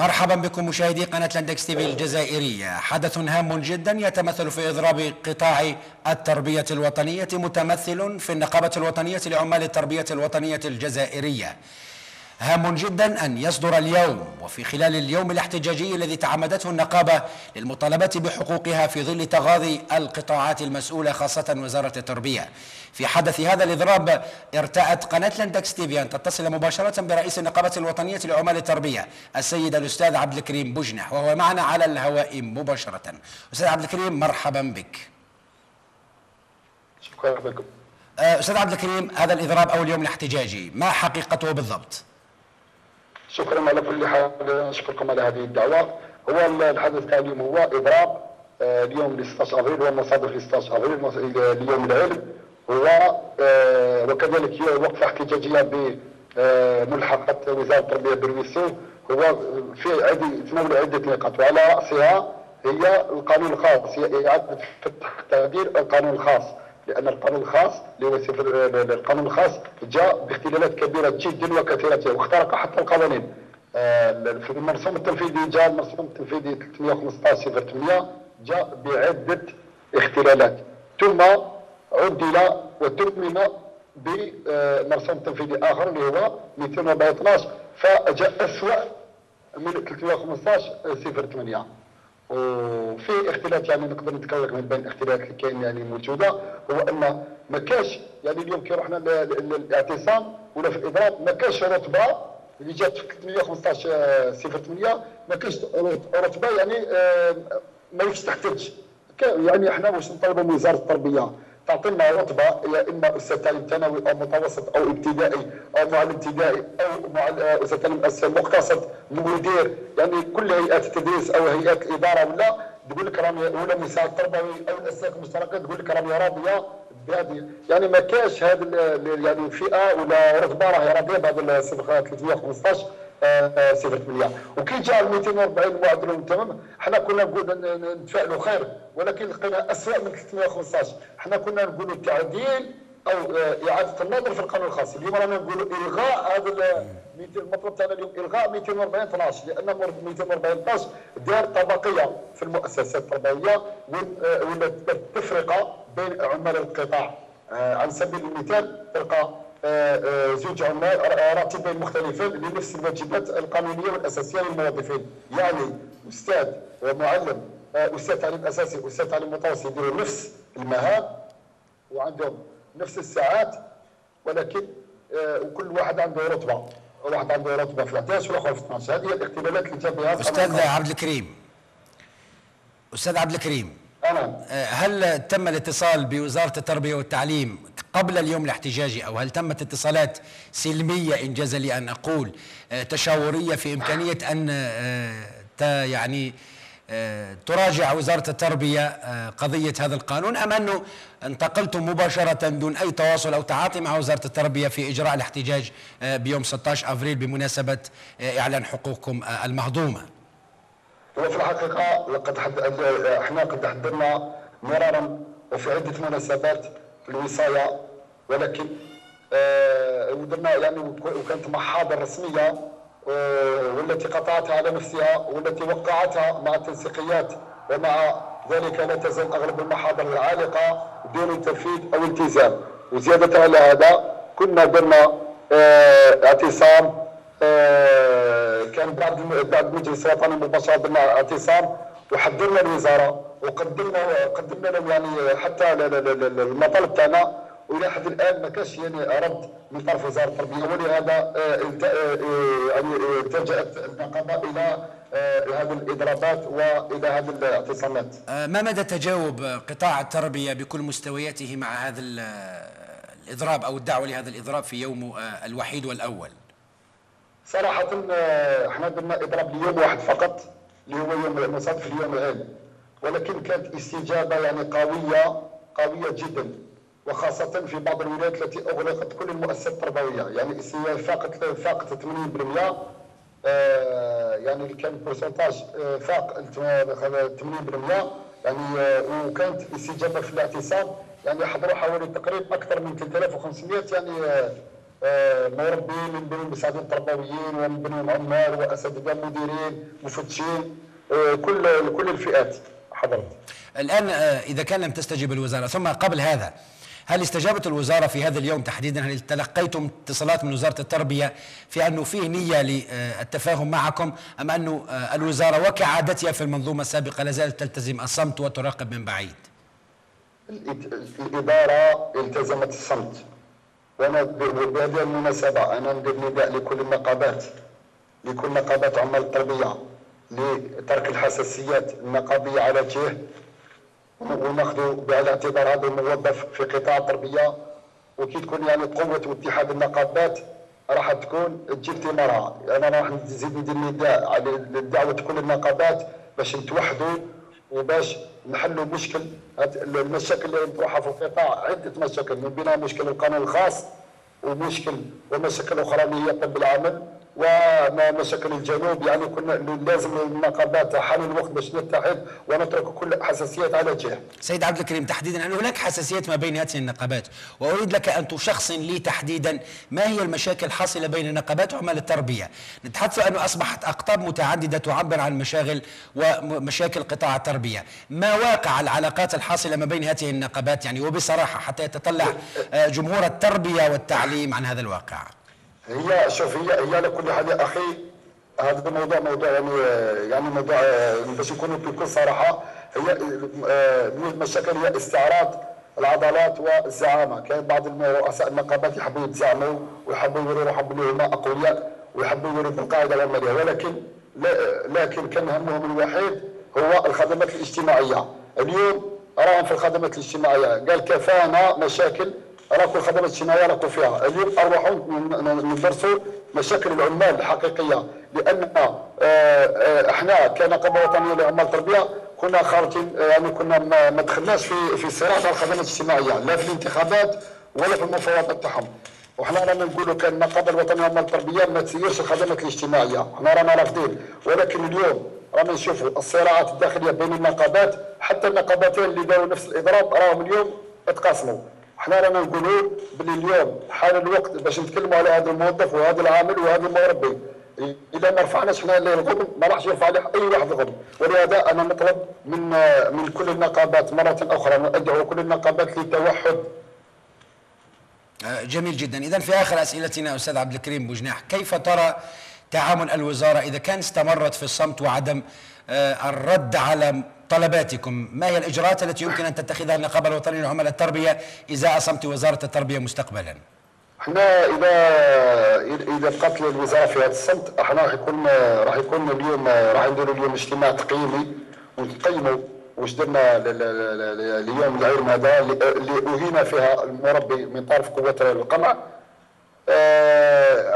مرحبا بكم مشاهدي قناة لاندكس تي في الجزائرية. حدث هام جدا يتمثل في إضراب قطاع التربية الوطنية متمثل في النقابة الوطنية لعمال التربية الوطنية الجزائرية. هام جدا أن يصدر اليوم وفي خلال اليوم الاحتجاجي الذي تعمدته النقابة للمطالبة بحقوقها في ظل تغاضي القطاعات المسؤولة خاصة وزارة التربية. في حدث هذا الإضراب ارتأت قناة لاندكس تي في أن تتصل مباشرة برئيس النقابة الوطنية لعمال التربية السيد الأستاذ عبد الكريم بوجنح، وهو معنا على الهواء مباشرة. أستاذ عبد الكريم مرحبا بك. شكرا لكم. أستاذ عبد الكريم، هذا الإضراب أو اليوم الاحتجاجي ما حقيقته بالضبط؟ شكرا على كل حال، اشكركم على هذه الدعوه. هو الحدث تاع اليوم هو اضراب اليوم ل 16 افريل، هو مصادف ل 16 افريل ليوم العلم، هو وكذلك وقفه احتجاجيه بملحقه وزاره التربيه بالويسو. هو في يتناول عده نقاط، وعلى راسها هي القانون الخاص، هي اعاده فتح تعديل القانون الخاص، لان القانون الخاص اللي هو القانون الخاص جاء باختلالات كبيره جدا وكثيره واخترق حتى القوانين. في المرسوم التنفيذي جاء المرسوم التنفيذي 315/08 جاء بعده اختلالات، ثم عدل وتمم بمرسوم تنفيذي اخر اللي هو 212 فجاء اسوء من 315/08. وفي اختلاف، يعني نقدر نتكلم من بين الاختلافات اللي كاين يعني موجوده، هو ان ما كاش يعني اليوم كي رحنا للاعتصام ولا في الاضراب ما كاش رتبه اللي جات في 315/08، ما كاش رتبه يعني ما يستحتج. يعني احنا واش نطالبوا من وزاره التربيه تعطينا رتبه، يا اما استاذ تعليم ثانوي او متوسط او ابتدائي او معلم ابتدائي او استاذ تعليم مقتصد مدير، يعني كل هيئات التدريس او هيئات الاداره ولا تقول لك راهم، ولا مساعد تربوي او الاسلاك المشتركه تقول لك راهم راضيه بهذه. يعني ما كاش هذا يعني فئه ولا رتبه راهي راضيه بهذا الصفقه 315/08. وكي جاء 240 معدل تمام، حنا كنا نقول نتفائلوا خير، ولكن لقينا اسوء من 315. حنا كنا نقولوا تعديل او اعاده النظر في القانون الخاص، اليوم رانا نقولوا الغاء هذا المطلب تاعنا اليوم، الغاء 240/12، لان 240/12 دار طبقيه في المؤسسات التربويه ولا تفرقه بين عمال القطاع. على سبيل المثال تلقى زوج عمال راتبين مختلفين لنفس الواجبات القانونيه والاساسيه للموظفين، يعني استاذ ومعلم، استاذ تعليم اساسي واستاذ تعليم متوسط يديروا نفس المهام وعندهم نفس الساعات، ولكن وكل واحد عنده رتبه، واحد عنده رتبه في 11 والاخر في 12. هذه هي الاختلالات اللي جاب بها استاذ عبد الكريم. استاذ عبد الكريم، هل تم الاتصال بوزاره التربيه والتعليم قبل اليوم الاحتجاجي، او هل تمت اتصالات سلميه انجاز لي ان اقول تشاوريه في امكانيه ان يعني تراجع وزارة التربية قضية هذا القانون، أم أنه انتقلتم مباشرة دون أي تواصل أو تعاطي مع وزارة التربية في إجراء الاحتجاج بيوم 16 أفريل بمناسبة إعلان حقوقكم المهضومة؟ هو في الحقيقة احنا قد حضرنا مرارا وفي عدة مناسبات الوصاية، ولكن ودرنا يعني وكانت محاضر رسمية والتي قطعتها على نفسها والتي وقعتها مع التنسيقيات، ومع ذلك لا تزال اغلب المحاضر العالقه دون تنفيذ او التزام. وزياده على هذا كنا درنا اعتصام، كان بعد المجلس الوطني مباشره درنا اعتصام وحضرنا الوزاره وقدمنا لهم يعني حتى المطالب تاعنا، والى حد الان ما كاش يعني رد من طرف وزاره التربيه، ولهذا يعني التجأت النقابه الى هذه الاضرابات والى هذه الاعتصامات. ما مدى تجاوب قطاع التربيه بكل مستوياته مع هذا الاضراب او الدعوه لهذا الاضراب في يومه الوحيد والاول؟ صراحه احنا درنا اضراب ليوم واحد فقط اللي هو يوم مصادف اليوم العلم، ولكن كانت استجابه يعني قويه جدا، وخاصة في بعض الولايات التي أغلقت كل المؤسسات التربوية، يعني فاقت 80%، يعني كان برسنتاج فاق 80%، يعني وكانت الاستجابة في الاعتصام يعني حضروا حوالي تقريبا أكثر من 3500 يعني مربين، من بينهم مساعدين تربويين، ومن بينهم عمال واساتذه مديرين مفتشين، كل الفئات حضرت. الآن إذا كان لم تستجب الوزارة، ثم قبل هذا هل استجابت الوزارة في هذا اليوم تحديدا؟ هل تلقيتم اتصالات من وزارة التربية في أنه فيه نية للتفاهم معكم، أم أن الوزارة وكعادتها في المنظومة السابقة لا زالت تلتزم الصمت وتراقب من بعيد؟ الإدارة التزمت الصمت، وأنا بهذه المناسبة أنا ندير نداء لكل النقابات، لكل نقابات عمال التربية، لترك الحساسيات النقابية على جهة، وناخذوا بعين الاعتبار هذا الموظف في قطاع التربيه، وكي تكون يعني قوه واتحاد النقابات راح تكون تجيب ثمارها. انا راح نزيد ندير نداء على دعوه كل النقابات باش نتوحدوا وباش نحلوا مشكل المشاكل اللي نطرحها في القطاع. عده مشاكل من بينها مشكل القانون الخاص، ومشاكل اخرى اللي هي طب العمل ومشاكل الجنوب. يعني كنا لازم النقابات حان الوقت باش نتحد ونترك كل حساسيات على جهه. سيد عبد الكريم، تحديدا أن هناك حساسيات ما بين هذه النقابات، وأريد لك أن تشخصن لي تحديدا ما هي المشاكل الحاصلة بين النقابات وعمال التربية. نتحدث أنه أصبحت أقطاب متعددة تعبر عن مشاغل ومشاكل قطاع التربية. ما واقع العلاقات الحاصلة ما بين هذه النقابات يعني، وبصراحة حتى يتطلع جمهور التربية والتعليم عن هذا الواقع؟ هي على كل حال يا اخي، هذا موضوع يعني موضوع باش نكونوا بكل صراحه. هي المشاكل هي استعراض العضلات والزعامه. كاين بعض رؤساء النقابات يحبوا يتزعموا ويحبوا يوروا روحهم بلي هما اقوياء ويحبوا يوروا بالقاعده العمليه، لكن كان همهم الوحيد هو الخدمات الاجتماعيه. اليوم راهم في الخدمات الاجتماعيه قال كفانا مشاكل، راكم الخدمات الاجتماعيه راكم فيها. اليوم ارواحوا ندرسوا مشاكل العمال الحقيقيه، لان احنا كنقابه وطنيه لعمال التربيه كنا خارجين، يعني كنا ما دخلناش في صراع على الخدمات الاجتماعيه، لا في الانتخابات ولا في المفاوضات تاعهم. وحنا رانا نقولوا كان النقابه الوطنيه لعمال التربيه ما تسيرش الخدمات الاجتماعيه، حنا رانا رافضين. ولكن اليوم رانا نشوفوا الصراعات الداخليه بين النقابات، حتى النقابتين اللي داروا نفس الاضراب راهم اليوم تقاسموا. احنا رانا نقولوا باللي اليوم حان الوقت باش نتكلموا على هذا الموظف وهذا العامل وهذا المربي. اذا ما رفعناش حنا عليه الغبن ما راحش يرفع عليه اي واحد الغبن. ولهذا انا نطلب من كل النقابات مره اخرى، ادعو كل النقابات للتوحد. جميل جدا. اذا في اخر اسئلتنا استاذ عبد الكريم بوجناح، كيف ترى تعامل الوزاره اذا كان استمرت في الصمت وعدم الرد على طلباتكم؟ ما هي الإجراءات التي يمكن أن تتخذها النقابة الوطنية لعمال التربية إذا صمت وزارة التربية مستقبلا؟ احنا إذا بقت الوزارة في هذا الصمت، احنا راح يكون اليوم راح نديروا اليوم اجتماع تقييمي ونقيموا واش درنا اليوم العلم هذا اللي أهين فيها المربي من طرف قوة القمع.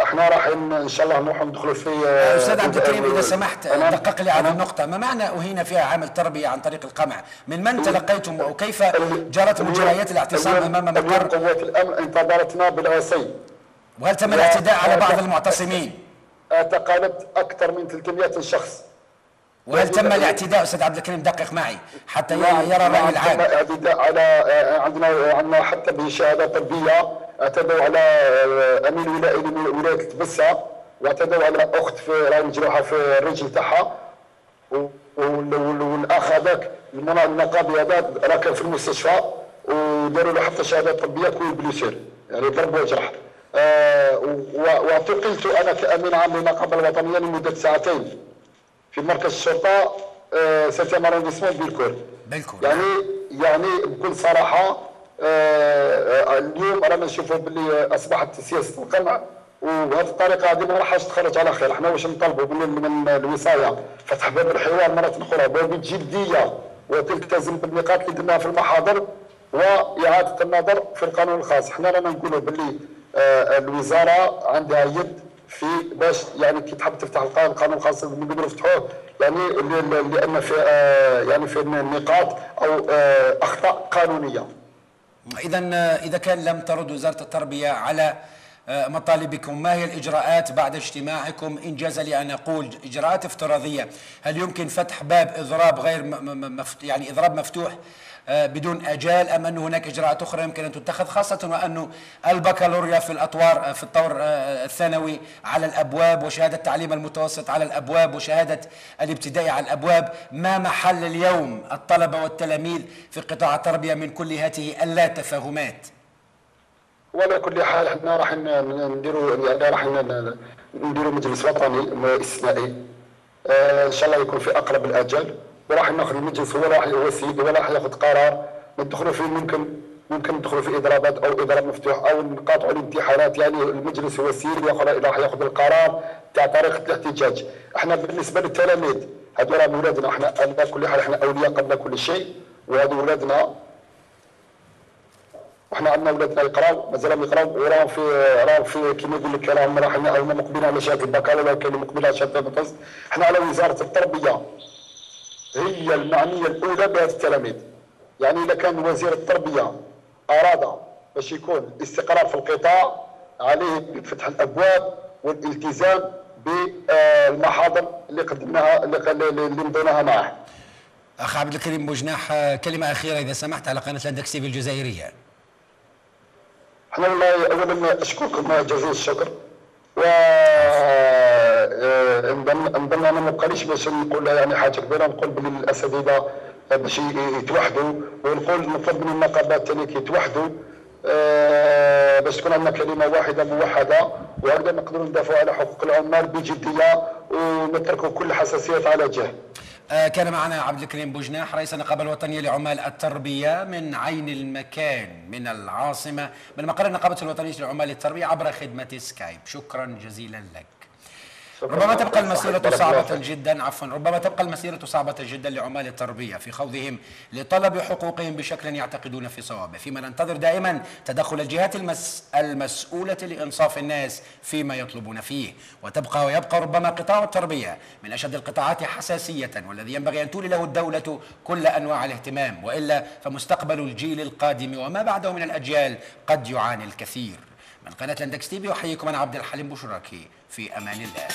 احنا راح ان شاء الله نروح ندخلوا في استاذ عبد الكريم اذا سمحت دقق لي على النقطه. ما معنى اهين فيها عامل تربيه عن طريق القمع؟ من تلقيتم وكيف جرت مجريات الاعتصام امام مقر قوات الامن؟ انتظرتنا بالعصي. وهل تم الاعتداء على بعض المعتصمين؟ اعتقلت اكثر من 300 شخص. وهل تم الاعتداء استاذ عبد الكريم؟ دقق معي حتى يرى الراي العام. اعتداء على عندنا حتى بشهاده طبيه، اعتدوا على امين ولائي لولايه التبسه، واعتدوا على اخت راهي مجروحه في الرجل تاعها، والاخ هذاك النقابي هذا راه كان في المستشفى وداروا له حتى شهاده طبيه كوي بلوسير، يعني ضرب وجرح. واعتقلت انا كامين عام للنقابه الوطنيه لمده ساعتين في مركز الشرطه سيتيام ارونديسمون بالكور. يعني بكل صراحه اليوم رانا نشوفوا باللي اصبحت سياسه القمع، وبهذه الطريقه هذه ما راحش تخرج على خير. احنا واش نطالبوا من الوصايه فتح باب الحوار مره اخرى بجديه وتلتزم بالنقاط اللي درناها في المحاضر واعاده النظر في القانون الخاص. احنا رانا نقولوا باللي الوزاره عندها يد في باش يعني كي تحب تفتح القانون الخاص نقدروا نفتحوه، يعني لان في يعني في نقاط او اخطاء قانونيه. إذا كان لم ترد وزارة التربية على مطالبكم؟ ما هي الإجراءات بعد اجتماعكم؟ إن جاز لي أن أقول إجراءات افتراضية، هل يمكن فتح باب إضراب غير يعني إضراب مفتوح بدون أجال، أم أن هناك إجراءات أخرى يمكن أن تتخذ، خاصة وأن البكالوريا في الطور الثانوي على الأبواب، وشهادة التعليم المتوسط على الأبواب، وشهادة الابتدائي على الأبواب؟ ما محل اليوم الطلبة والتلاميذ في قطاع التربية من كل هذه اللا تفاهمات؟ وعلى كل حال احنا راح نديروا مجلس وطني استثنائي ان شاء الله يكون في اقرب الاجل، وراح ناخذ المجلس هو راح يوسيد وراح ياخذ قرار ندخلوا فيه. ممكن ندخلوا في اضرابات او اضراب مفتوح او نقاطعوا الامتحانات، يعني المجلس هو السيد راح ياخذ القرار تاع طريقه الاحتجاج. احنا بالنسبه للتلاميذ هذو راه اولادنا، احنا على كل حال احنا اولياء قبل كل شيء، وهذو اولادنا وحنا عندنا اولادنا يقراو مازالهم يقراو، وراهم في كيما يقول لك راهم مقبلين على شهاده البكالوريا وكاين مقبلين على شهاده المتوسط. احنا على وزاره التربيه هي المعنيه الاولى بهذه التلاميذ. يعني اذا كان وزير التربيه اراد باش يكون استقرار في القطاع، عليه بفتح الابواب والالتزام بالمحاضر اللي قدمناها اللي مضيناها معه. اخ عبد الكريم بوجناح، كلمه اخيره اذا سمحت على قناه لاندكس تيفي الجزائريه. احنا والله اولا اشكركم جزيل الشكر، و نظن انا ما بقاليش باش نقول يعني حاجه كبيره، نقول بالاساتذه باش يتوحدوا، ونقول نطلب من النقابات ثاني يتوحدوا باش تكون عندنا كلمه واحده موحده، وهكذا نقدروا ندافعوا على حقوق العمال بجديه ونتركوا كل الحساسيات على جهه. كان معنا عبد الكريم بوجناح رئيس النقابة الوطنية لعمال التربية من عين المكان من العاصمة، من مقر النقابة الوطنية لعمال التربية عبر خدمة سكايب. شكرا جزيلا لك. ربما تبقى المسيرة صعبة جدا، ربما تبقى المسيرة صعبة جدا لعمال التربية في خوضهم لطلب حقوقهم بشكل يعتقدون في صوابه، فيما ننتظر دائما تدخل الجهات المسؤولة لإنصاف الناس فيما يطلبون فيه. ويبقى ربما قطاع التربية من أشد القطاعات حساسية، والذي ينبغي أن تولي له الدولة كل أنواع الاهتمام، وإلا فمستقبل الجيل القادم وما بعده من الأجيال قد يعاني الكثير. من قناة لاندكس تيفي أحييكم أنا عبد الحليم بوشراكي، في أمان الله.